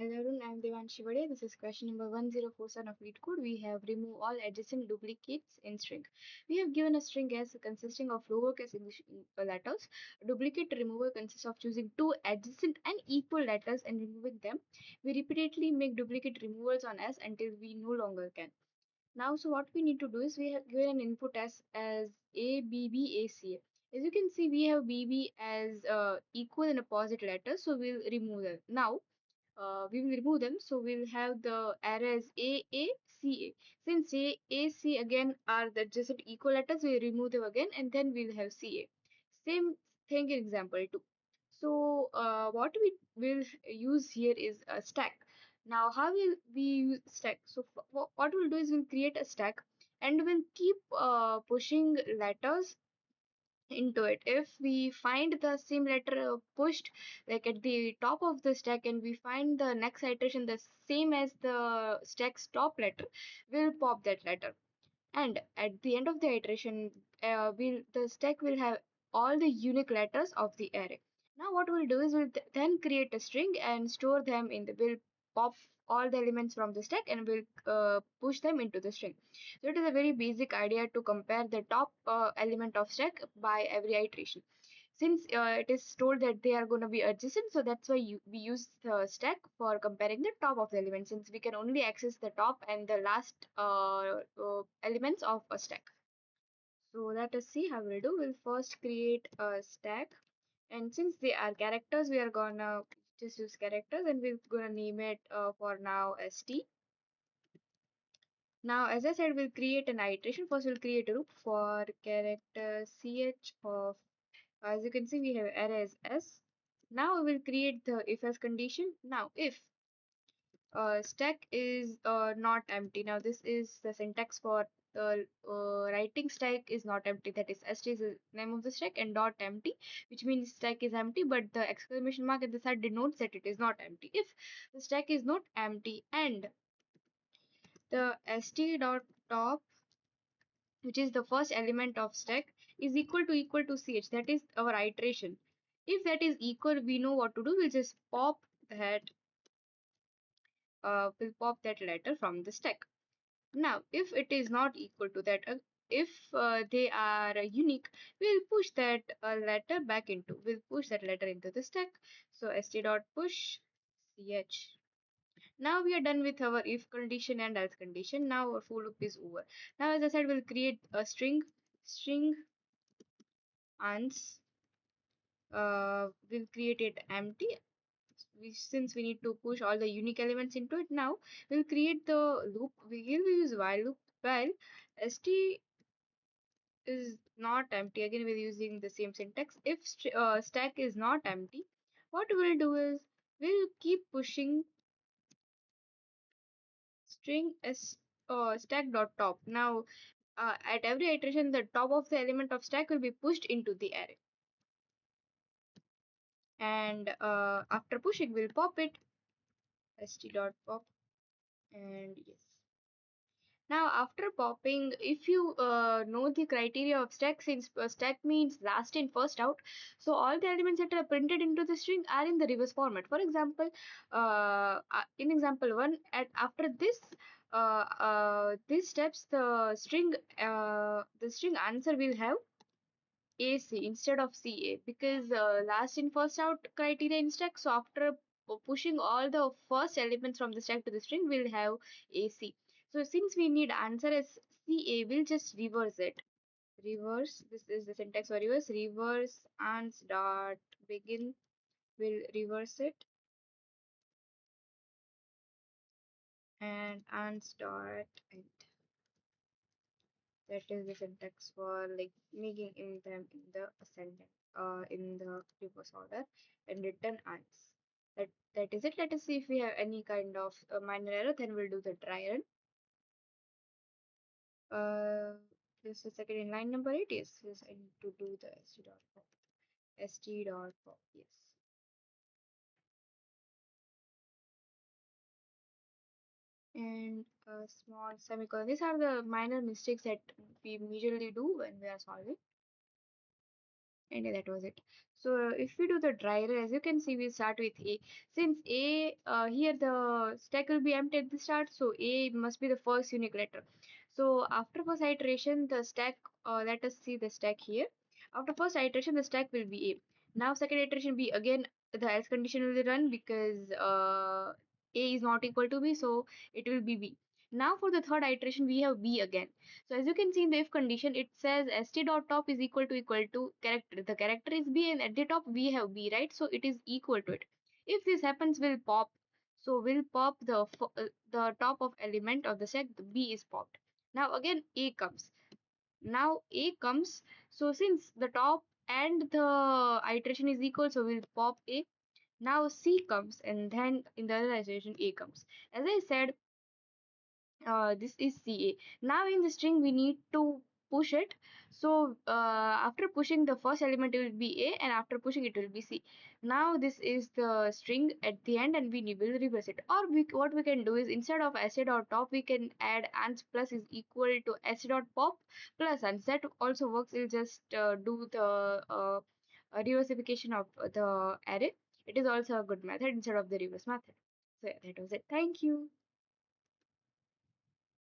Hello everyone, I am Devanshi Vadiya. This is question number 1047 of LeetCode. We have removed all adjacent duplicates in string. We have given a string as consisting of lowercase English letters. Duplicate removal consists of choosing two adjacent and equal letters and removing them. We repeatedly make duplicate removals on S until we no longer can. Now, so what we need to do is we have given an input as A, B, B, A, C, A. As you can see, we have BB as equal and opposite letters, so we'll remove them. Now, we will remove them. So we'll have the arrays A, A, C, A. Since A, A, C again are the just equal letters, we'll remove them again and then we'll have C, A. Same thing in example 2. So what we will use here is a stack. Now how will we use stack? So what we'll do is we'll create a stack and we'll keep pushing letters into it. If we find the same letter pushed like at the top of the stack and we find the next iteration the same as the stack's top letter, we'll pop that letter. And at the end of the iteration, the stack will have all the unique letters of the array. Now what we'll do is we'll then create a string and store them in the we'll pop all the elements from the stack and we'll push them into the string. So it is a very basic idea to compare the top element of stack by every iteration. Since it is told that they are going to be adjacent, so that's why we use the stack for comparing the top of the element, since we can only access the top and the last elements of a stack. So let us see how we'll do. We'll first create a stack, and since they are characters, we are gonna just use characters and we're gonna name it for now st. Now, as I said, we'll create an iteration. First, we'll create a loop for character ch of, as you can see, we have array as s. Now, we will create the if else condition. Now, if stack is not empty. Now, this is the syntax for the writing stack is not empty. That is, st is the name of the stack and dot empty, which means stack is empty, but the exclamation mark at the side denotes that it is not empty. If the stack is not empty and the st dot top, which is the first element of stack, is equal to ch, that is our iteration. If that is equal, we know what to do. We'll pop that letter from the stack. Now, if it is not equal to that, if they are unique, we'll push that letter into the stack. So st dot push ch. Now we are done with our if condition and else condition. Now our for loop is over. Now, as I said, we'll create a string ans. We'll create it empty. Since we need to push all the unique elements into it, now we'll create the loop. We will use while loop. While st is not empty, again we're using the same syntax. If stack is not empty, what we'll do is we'll keep pushing string s stack dot top. Now at every iteration, the top of the element of stack will be pushed into the array, and after pushing we'll pop it st dot pop. And yes, now after popping, if you know the criteria of stack, since stack means last in first out, so all the elements that are printed into the string are in the reverse format. For example, in example 1, at after these steps, the string answer will have AC instead of CA, because last in first out criteria in stack. So after pushing all the first elements from the stack to the string, we'll have AC. So since we need answer as CA, we'll just reverse it. Reverse, this is the syntax for reverse. Reverse ans dot begin. We'll reverse it, and ans dot end. That is the syntax for like making in them in the ascendant, in the reverse order, and return ans. That is it. Let us see if we have any kind of minor error. Then we'll do the try run. Just a second. In line number 8, yes, I need to do the st dot pop. St dot pop. Yes. And a small semicolon. These are the minor mistakes that we usually do when we are solving. And that was it. So if we do the dry error, as you can see, we start with A. Since A, here the stack will be empty at the start, so A must be the first unique letter. So after first iteration, the stack, let us see the stack here. After first iteration, the stack will be A. Now second iteration B, again the else condition will run because A is not equal to B, so it will be B. Now for the third iteration, we have B again. So as you can see in the if condition, it says st.top is equal to character. The character is B and at the top we have B, right? So it is equal to it. If this happens, we'll pop. So we'll pop the top of element of the set. The B is popped. Now again A comes. Now A comes. So since the top and the iteration is equal, so we'll pop A. Now C comes and then in the other iteration A comes. As I said, this is CA. Now in the string we need to push it. So after pushing the first element, it will be A, and after pushing it will be C. Now this is the string at the end, and we will reverse it. Or what we can do is, instead of s dot top, we can add ans plus is equal to s dot pop plus ans. That also works. We'll just do the reversification of the array. It is also a good method instead of the reverse method. So yeah, that was it. Thank you.